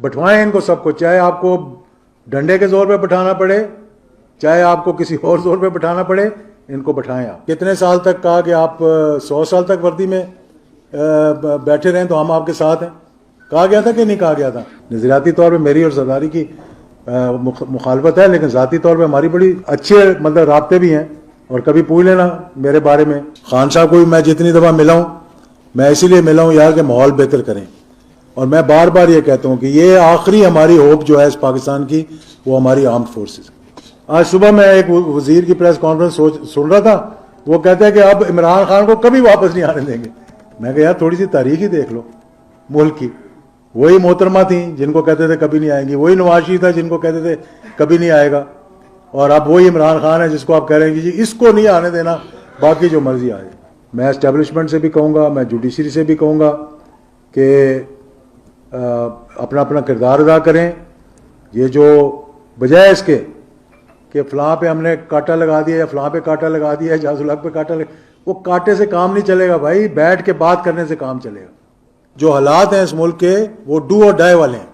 بٹھوائیں ان کو سب کو, چاہے آپ کو ڈنڈے کے زور پہ بٹھانا پڑے, چاہے آپ کو کسی اور زور پہ بٹھانا پڑے, ان کو بٹھائیں. آپ کتنے سال تک کہا کہ آپ 100 سال تک وردی میں بیٹھے رہیں تو ہم آپ کے ساتھ ہیں. کہا گیا تھا کہ نہیں کہا گیا تھا؟ نظریاتی طور پہ میری اور سرداری کی مخالفت ہے, لیکن ذاتی طور پہ ہماری بڑی اچھے مطلب رابطے بھی ہیں. اور کبھی پوچھ لینا میرے بارے میں. خان صاحب کو بھی میں جتنی دفعہ ملا ہوں میں اسی لیے ملا ہوں یار کہ ماحول بہتر کریں. اور میں بار بار یہ کہتا ہوں کہ یہ آخری ہماری ہوپ جو ہے اس پاکستان کی, وہ ہماری آرمڈ فورسز. آج صبح میں ایک وزیر کی پریس کانفرنس سن رہا تھا, وہ کہتے ہیں کہ اب عمران خان کو کبھی واپس نہیں آنے دیں گے. میں کہا یار تھوڑی سی تاریخ ہی دیکھ لو ملک کی. وہی محترمہ تھیں جن کو کہتے تھے کبھی نہیں آئیں گی, وہی نواز شریف تھا جن کو کہتے تھے کبھی نہیں آئے گا, اور اب وہی عمران خان ہے جس کو آپ کہہ رہے ہیں کہ جی اس کو نہیں آنے دینا, باقی جو مرضی آئے. میں اسٹیبلشمنٹ سے بھی کہوں گا, میں جوڈیشری سے بھی کہوں گا کہ اپنا اپنا کردار ادا کریں. یہ جو بجائے اس کے کہ فلاں پہ ہم نے کانٹا لگا دیا یا فلاں پہ کانٹا لگا دیا, جاز الحق پہ کانٹا لگا, وہ کانٹے سے کام نہیں چلے گا بھائی, بیٹھ کے بات کرنے سے کام چلے گا. جو حالات ہیں اس ملک کے وہ ڈو اور ڈائی والے ہیں.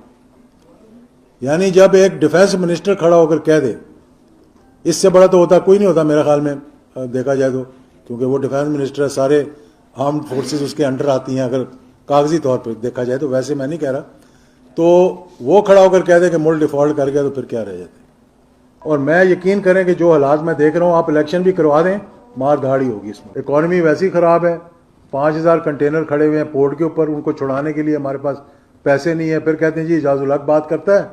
یعنی جب ایک ڈیفنس منسٹر کھڑا ہو کر کہہ دے, اس سے بڑا تو ہوتا کوئی نہیں ہوتا میرے خیال میں دیکھا جائے تو, کیونکہ وہ ڈیفنس منسٹر ہے, سارے آرمڈ فورسز اس کے انڈر آتی ہیں اگر کاغذی طور پہ دیکھا جائے تو, ویسے میں نہیں کہہ رہا. تو وہ کھڑا ہو کر کہہ دے کہ ملک ڈیفالٹ کر گیا تو پھر کیا رہ جاتے. اور میں یقین کریں کہ جو حالات میں دیکھ رہا ہوں, آپ الیکشن بھی کروا دیں مار دھاڑی ہوگی اس میں. اکانومی ویسی خراب ہے, 5000 کنٹینر کھڑے ہوئے ہیں پورٹ کے اوپر, ان کو چھڑانے کے لیے ہمارے پاس پیسے نہیں ہیں. پھر کہتے ہیں جی اعجاز الحق بات کرتا ہے,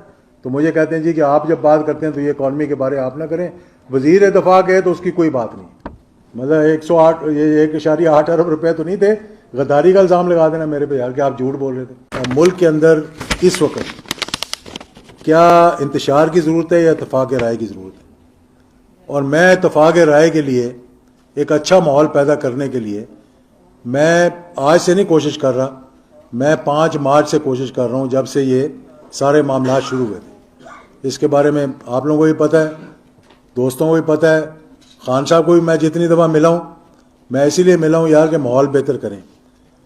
تو مجھے کہتے ہیں جی کہ آپ جب بات کرتے ہیں تو یہ اکانومی کے بارے آپ نہ کریں. وزیر دفاع کے تو اس کی کوئی بات نہیں, مطلب 1.8 ارب روپے تو نہیں تھے, غداری کا الزام لگا دینا میرے پہ یار کہ آپ جھوٹ بول رہے تھے. ملک کے اندر اس وقت کیا انتشار کی ضرورت ہے یا اتفاق رائے کی ضرورت ہے؟ اور میں اتفاق رائے کے لیے, ایک اچھا ماحول پیدا کرنے کے لیے, میں آج سے نہیں کوشش کر رہا, میں 5 مارچ سے کوشش کر رہا ہوں, جب سے یہ سارے معاملات شروع ہوئے تھے. اس کے بارے میں آپ لوگوں کو بھی پتہ ہے, دوستوں کو بھی پتہ ہے, خان صاحب کو بھی میں جتنی دفعہ ملا ہوں میں اسی لیے ملا ہوں یار کہ ماحول بہتر کریں.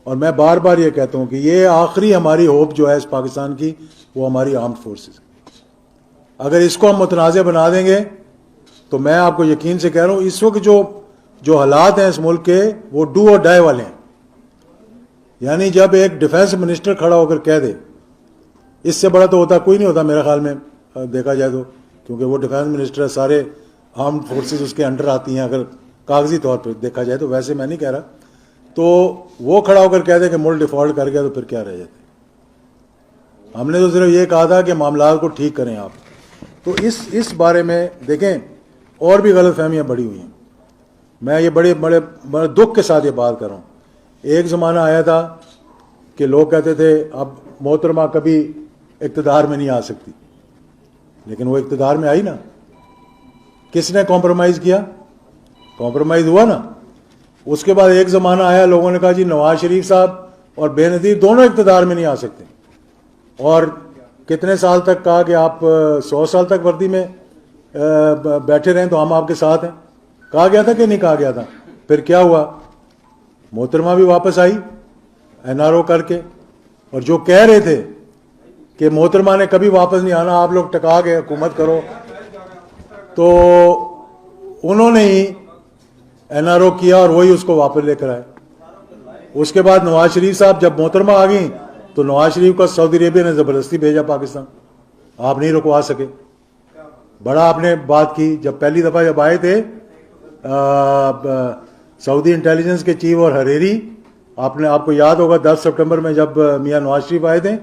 اور میں بار بار یہ کہتا ہوں کہ یہ آخری ہماری ہوپ جو ہے اس پاکستان کی, وہ ہماری آرمڈ فورسز. اگر اس کو ہم متنازع بنا دیں گے تو میں آپ کو یقین سے کہہ رہا ہوں اس وقت جو حالات ہیں اس ملک کے وہ ڈو اور ڈائی والے ہیں. یعنی جب ایک ڈیفنس منسٹر کھڑا ہو کر کہہ دے, اس سے بڑا تو ہوتا کوئی نہیں ہوتا میرے خیال میں دیکھا جائے تو, کیونکہ وہ ڈیفنس منسٹر ہے, سارے آرمڈ فورسز اس کے انڈر آتی ہیں اگر کاغذی طور پہ دیکھا جائے تو, ویسے میں نہیں کہہ رہا. تو وہ کھڑا ہو کر کہہ دے کہ ملک ڈیفالٹ کر گیا تو پھر کیا رہ جاتے. ہم نے تو صرف یہ کہا تھا کہ معاملات کو ٹھیک کریں آپ. تو اس بارے میں دیکھیں اور بھی غلط فہمیاں بڑی ہوئی ہیں. میں یہ بڑے دکھ کے ساتھ یہ بات کر رہا ہوں. ایک زمانہ آیا تھا کہ لوگ کہتے تھے اب محترمہ کبھی اقتدار میں نہیں آ سکتی, لیکن وہ اقتدار میں آئی نا. کس نے کمپرومائز کیا؟ کمپرومائز ہوا نا. اس کے بعد ایک زمانہ آیا, لوگوں نے کہا جی نواز شریف صاحب اور بے نظیر دونوں اقتدار میں نہیں آ سکتے. اور کتنے سال تک کہا کہ آپ 100 سال تک وردی میں بیٹھے رہیں تو ہم آپ کے ساتھ ہیں. کہا گیا تھا کہ نہیں کہا گیا تھا؟ پھر کیا ہوا؟ محترمہ بھی واپس آئی NRO کر کے. اور جو کہہ رہے تھے کہ محترمہ نے کبھی واپس نہیں آنا, آپ لوگ ٹکا کے حکومت کرو, تو انہوں نے ہی NRO کیا اور وہی اس کو واپس لے کر آئے. اس کے بعد نواز شریف صاحب جب محترمہ آ گئیں تو نواز شریف کا سعودی عربیہ نے زبردستی بھیجا پاکستان. آپ نہیں رکوا سکے. بڑا آپ نے بات کی. جب پہلی دفعہ جب آئے تھے سعودی انٹیلیجنس کے چیف اور حریری, آپ کو یاد ہوگا 10 سپٹمبر میں جب میاں نواز شریف آئے تھے.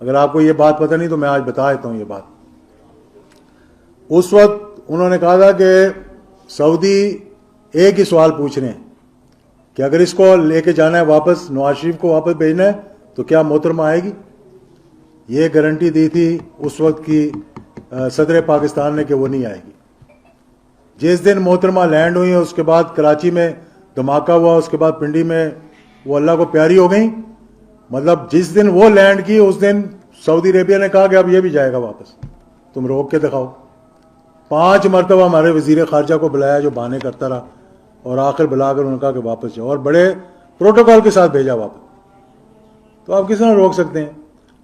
اگر آپ کو یہ بات پتہ نہیں تو میں آج بتا دیتا ہوں یہ بات. اس وقت انہوں نے کہا تھا کہ سعودی ایک ہی سوال پوچھ رہے ہیں کہ اگر اس کو لے کے جانا ہے واپس, نواز شریف کو واپس بھیجنا ہے, تو کیا محترمہ آئے گی؟ یہ گارنٹی دی تھی اس وقت کی صدر پاکستان نے کہ وہ نہیں آئے گی. جس دن محترمہ لینڈ ہوئی, اس کے بعد کراچی میں دھماکہ ہوا, اس کے بعد پنڈی میں وہ اللہ کو پیاری ہو گئیں. مطلب جس دن وہ لینڈ کی اس دن سعودی عربیہ نے کہا کہ اب یہ بھی جائے گا واپس, تم روک کے دکھاؤ. 5 مرتبہ ہمارے وزیر خارجہ کو بلایا جو بہانے کرتا رہا, اور آخر بلا کر انہوں نے کہا کہ واپس جاؤ, اور بڑے پروٹوکول کے ساتھ بھیجا واپس. تو آپ کس طرح روک سکتے ہیں؟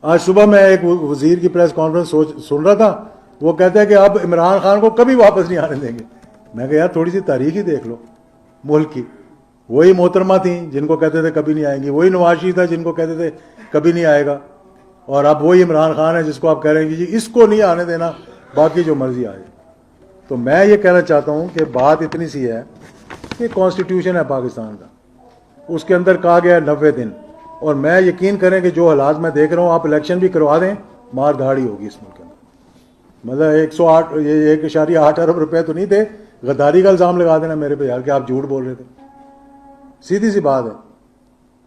آج صبح میں ایک وزیر کی پریس کانفرنس سن رہا تھا, وہ کہتا ہے کہ اب عمران خان کو کبھی واپس نہیں آنے دیں گے. میں کہا یار تھوڑی سی تاریخ ہی دیکھ لو ملک کی. وہی محترمہ تھیں جن کو کہتے تھے کبھی نہیں آئیں گی, وہی نواز شریف تھا جن کو کہتے تھے کبھی نہیں آئے گا, اور اب وہی عمران خان ہے جس کو آپ کہہ رہے ہیں کہ جی اس کو نہیں آنے دینا, باقی جو مرضی آئے. تو میں یہ کہنا چاہتا ہوں کہ بات اتنی سی ہے کہ کانسٹیٹیوشن ہے پاکستان کا, اس کے اندر کہا گیا ہے 90 دن, اور میں یقین کریں کہ جو حالات میں دیکھ رہا ہوں, آپ الیکشن بھی کروا دیں مار دھاڑی ہوگی اس ملک کے اندر. مطلب 1.8 ارب روپے تو نہیں تھے, غداری کا الزام لگا دینا میرے پہ یار کہ آپ جھوٹ بول رہے تھے. سیدھی سی بات ہے.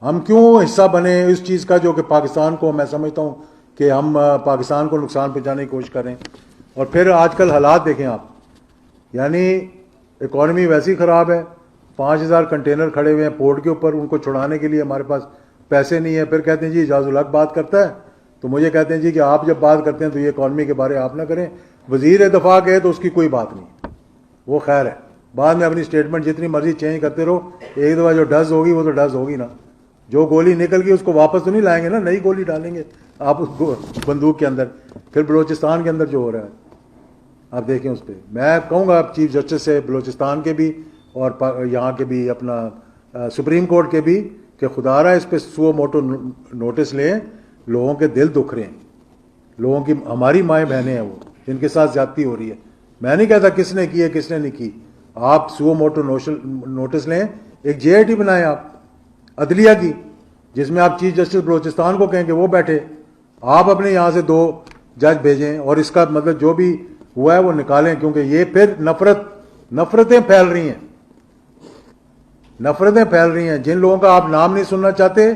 ہم کیوں حصہ بنے اس چیز کا جو کہ پاکستان کو, میں سمجھتا ہوں کہ ہم پاکستان کو نقصان پہنچانے کی کوشش کریں. اور پھر آج کل حالات دیکھیں آپ, یعنی اکانومی ویسی خراب ہے, 5000 کنٹینر کھڑے ہوئے ہیں پورٹ کے اوپر, ان کو چھڑانے کے لیے ہمارے پاس پیسے نہیں ہیں. پھر کہتے ہیں جی اعجاز الحق بات کرتا ہے, تو مجھے کہتے ہیں جی کہ آپ جب بات کرتے ہیں تو یہ اکانومی کے بارے آپ نہ کریں. وزیر دفاع کہے تو اس کی کوئی بات نہیں, وہ خیر ہے. بعد میں اپنی سٹیٹمنٹ جتنی مرضی چینج کرتے رہو, ایک دفعہ جو ڈز ہوگی وہ تو ڈز ہوگی نا. جو گولی نکل گئی اس کو واپس تو نہیں لائیں گے نا, نئی گولی ڈالیں گے آپ اس کو بندوق کے اندر. پھر بلوچستان کے اندر جو ہو رہا ہے آپ دیکھیں اس پہ. میں کہوں گا چیف جسٹس سے بلوچستان کے بھی اور یہاں کے بھی, اپنا سپریم کورٹ کے بھی, کہ خدا رہا اس پہ سو موٹو نوٹس لیں. لوگوں کے دل دکھ رہے ہیں, لوگوں کی, ہماری مائیں بہنیں ہیں وہ جن کے ساتھ زیادتی ہو رہی ہے. میں نہیں کہتا کس نے کی ہے کس نے نہیں کی, آپ سو موٹو نوٹس لیں. ایک JIT بنائیں آپ عدلیہ کی, جس میں آپ چیف جسٹس بلوچستان کو کہیں کہ وہ بیٹھے, آپ اپنے یہاں سے 2 جج بھیجیں, اور اس کا مطلب جو بھی ہوا ہے وہ نکالیں. کیونکہ یہ پھر نفرتیں پھیل رہی ہیں, نفرتیں پھیل رہی ہیں. جن لوگوں کا آپ نام نہیں سننا چاہتے,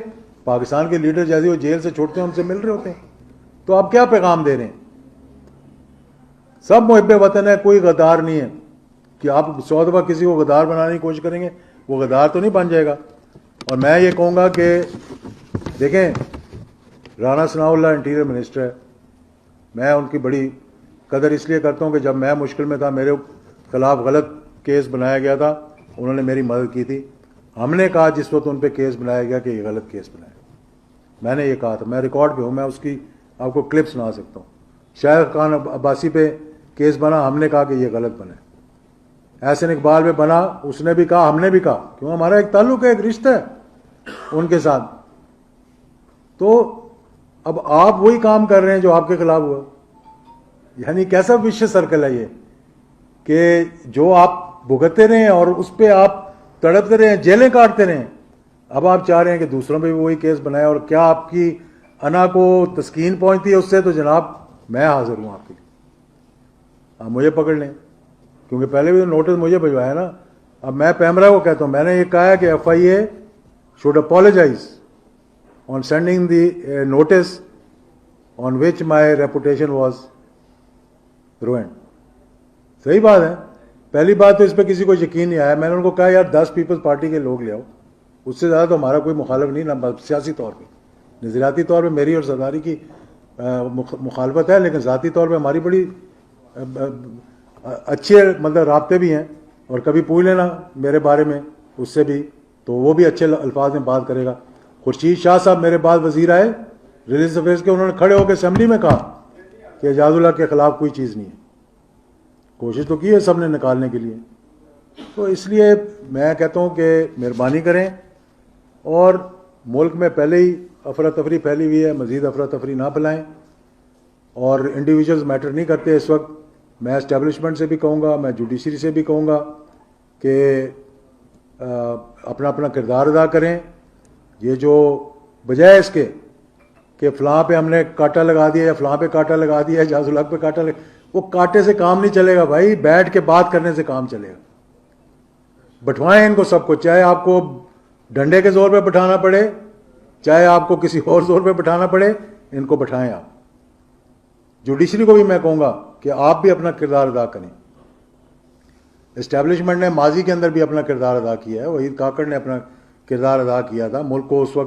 پاکستان کے لیڈر جیسے وہ جیل سے چھوڑتے ہیں ان سے مل رہے ہوتے ہیں, تو آپ کیا پیغام دے رہے ہیں؟ سب محب وطن ہے, کوئی غدار نہیں ہے. کہ آپ 100 دفعہ کسی کو غدار بنانے کی کوشش کریں گے, وہ غدار تو نہیں بن جائے گا. اور میں یہ کہوں گا کہ دیکھیں, رانا ثناء اللہ انٹیریئر منسٹر ہے, میں ان کی بڑی قدر اس لیے کرتا ہوں کہ جب میں مشکل میں تھا, میرے خلاف غلط کیس بنایا گیا تھا, انہوں نے میری مدد کی تھی. ہم نے کہا جس وقت ان پہ کیس بنایا گیا کہ یہ غلط کیس بنایا, میں نے یہ کہا تھا, میں ریکارڈ پہ ہوں, میں اس کی آپ کو کلپ سنا سکتا ہوں. شاہد خان عباسی پہ کیس بنا, ہم نے کہا کہ یہ غلط بنا. احسن اقبال پہ بنا, اس نے بھی کہا, ہم نے بھی کہا, کیوں ہمارا ایک تعلق ہے, ایک رشتہ ہے ان کے ساتھ. تو اب آپ وہی کام کر رہے ہیں جو آپ کے خلاف ہوا. یعنی کیسا وشیہ سرکل ہے یہ, کہ جو آپ بھگتتے رہے ہیں اور اس پہ آپ تڑپتے رہے ہیں, جیلیں کاٹتے رہے ہیں. اب آپ چاہ رہے ہیں کہ دوسروں پہ بھی وہی کیس بنائے, اور کیا آپ کی انا کو تسکین پہنچتی ہے اس سے؟ تو جناب میں حاضر ہوں آپ کے لیے, آپ مجھے پکڑ لیں, کیونکہ پہلے بھی نوٹس مجھے بھجوایا نا. اب میں پیمرا کو کہتا ہوں, میں نے یہ کہا ہے کہ FIA should apologize on sending the notice on which my reputation was ruined. صحیح بات ہے. پہلی بات تو اس پہ کسی کو یقین نہیں آیا. میں نے ان کو کہا یار 10 پیپلز پارٹی کے لوگ لے آؤ, اس سے زیادہ تو ہمارا کوئی مخالف نہیں, نہ سیاسی طور پہ, نظریاتی طور پہ میری اور زرداری کی مخالفت ہے, لیکن ذاتی طور پہ ہماری بڑی اچھے مطلب رابطے بھی ہیں. اور کبھی پوچھ لینا میرے بارے میں اس سے بھی, تو وہ بھی اچھے الفاظ میں بات کرے گا. خورشید شاہ صاحب میرے بعد وزیر آئے ریلیجس افیئرز کے, انہوں نے کھڑے ہو کے اسمبلی میں کہا کہ اعجاز اللہ کے خلاف کوئی چیز نہیں ہے. کوشش تو کی ہے سب نے نکالنے کے لیے. تو اس لیے میں کہتا ہوں کہ مہربانی کریں, اور ملک میں پہلے ہی افراتفری پھیلی ہوئی ہے, مزید افراتفری نہ پھیلائیں. اور انڈیویجولز میٹر نہیں کرتے اس وقت. میں اسٹیبلشمنٹ سے بھی کہوں گا, میں جوڈیشری سے بھی کہوں گا کہ اپنا اپنا کردار ادا کریں. یہ جو بجائے اس کے کہ فلاں پہ ہم نے کانٹا لگا دیا یا فلاں پہ کانٹا لگا دیا, اعجاز الحق پہ کانٹا وہ کانٹے سے کام نہیں چلے گا بھائی, بیٹھ کے بات کرنے سے کام چلے گا. بٹھوائیں ان کو سب کو, چاہے آپ کو ڈنڈے کے زور پہ بٹھانا پڑے, چاہے آپ کو کسی اور زور پہ بٹھانا پڑے, ان کو بٹھائیں آپ. جوڈیشری کو بھی میں کہوں گا کہ آپ بھی اپنا کردار ادا کریں. اسٹیبلشمنٹ نے ماضی کے اندر بھی اپنا کردار ادا کیا ہے, وحید کاکڑ نے اپنا کردار ادا کیا تھا, ملک کو اس وقت